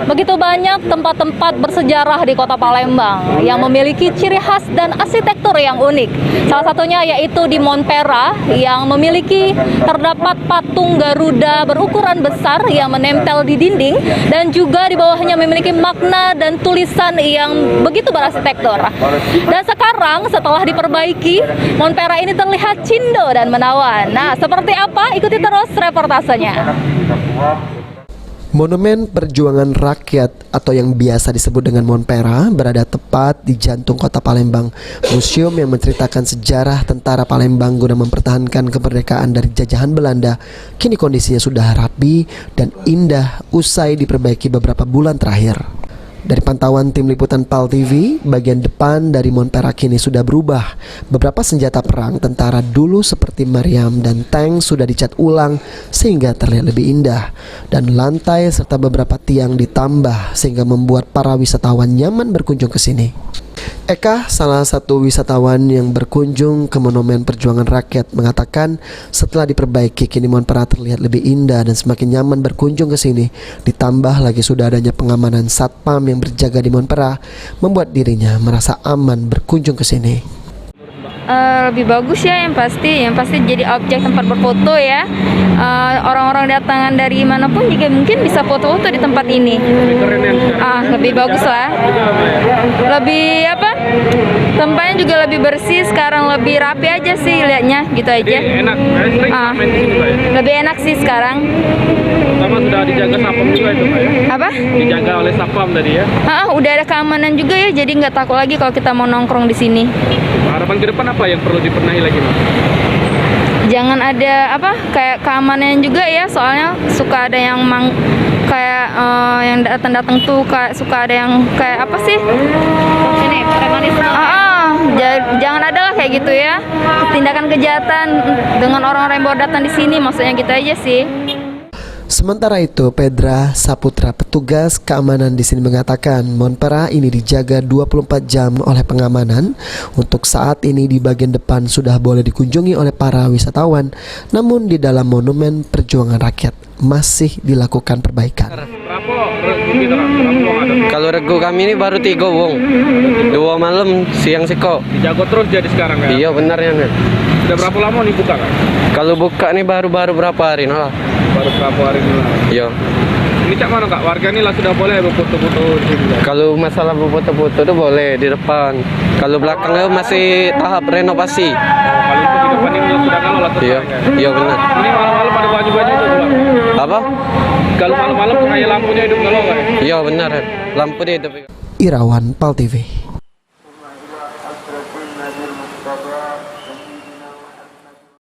Begitu banyak tempat-tempat bersejarah di Kota Palembang yang memiliki ciri khas dan arsitektur yang unik. Salah satunya yaitu di Montpera yang memiliki terdapat patung Garuda berukuran besar yang menempel di dinding dan juga di bawahnya memiliki makna dan tulisan yang begitu berarsitektur. Dan sekarang setelah diperbaiki, Montpera ini terlihat cindo dan menawan. Nah, seperti apa? Ikuti terus reportasenya. Monumen Perjuangan Rakyat atau yang biasa disebut dengan Montpera berada tepat di jantung kota Palembang. Museum yang menceritakan sejarah tentara Palembang guna mempertahankan kemerdekaan dari jajahan Belanda kini kondisinya sudah rapi dan indah usai diperbaiki beberapa bulan terakhir. Dari pantauan tim liputan PAL TV, bagian depan dari Montpera kini sudah berubah. Beberapa senjata perang tentara dulu seperti meriam dan tank sudah dicat ulang sehingga terlihat lebih indah. Dan lantai serta beberapa tiang ditambah sehingga membuat para wisatawan nyaman berkunjung ke sini. Eka, salah satu wisatawan yang berkunjung ke Monumen Perjuangan Rakyat, mengatakan setelah diperbaiki kini Montpera terlihat lebih indah dan semakin nyaman berkunjung ke sini. Ditambah lagi sudah adanya pengamanan satpam yang berjaga di Montpera, membuat dirinya merasa aman berkunjung ke sini. Lebih bagus ya, yang pasti jadi objek tempat berfoto ya. Orang-orang datangan dari manapun juga mungkin bisa foto-foto di tempat ini. Lebih bagus lah. Lebih apa? Tempatnya juga lebih bersih, sekarang lebih rapi aja sih lihatnya, gitu aja. Enak, lebih enak sih sekarang. Pertama sudah dijaga satpam juga itu Pak ya? Apa? Dijaga oleh satpam tadi ya? Udah ada keamanan juga ya, jadi nggak takut lagi kalau kita mau nongkrong di sini. Harapan ke depan apa yang perlu dibenahi lagi Mas? Jangan ada kayak keamanan juga ya, soalnya suka ada yang yang datang tuh kayak suka ada yang kayak apa sih? Ini premanisme. Jangan ada lah kayak gitu ya. Tindakan kejahatan dengan orang-orang yang baru datang di sini, maksudnya gitu aja sih. Sementara itu, Pedra Saputra, petugas keamanan di sini mengatakan Montpera ini dijaga 24 jam oleh pengamanan. Untuk saat ini di bagian depan sudah boleh dikunjungi oleh para wisatawan, namun di dalam Monumen Perjuangan Rakyat masih dilakukan perbaikan. Kalau regu kami ini baru 3 wong, 2 malam siang siko. Dijaga terus jadi sekarang ya? Iya benar ya. Sudah berapa lama nih buka kan? Kalau buka nih baru berapa hari lah. Baru berapa hari dulu. Iya. Ini cak mana Kak? Warga ini lah sudah boleh berfoto-foto di sini. Kalau masalah berfoto-foto itu boleh di depan. Kalau belakangnya masih tahap renovasi. Kalau itu di depan ini sudah kalau lah Iya, iya benar. Ini malam-malam ada baju-baju itu keluar. Apa? Kalau malam-malam kayak lampunya hidup kalau nggak? Iya benar. Lampu dia itu. Irawan PAL TV.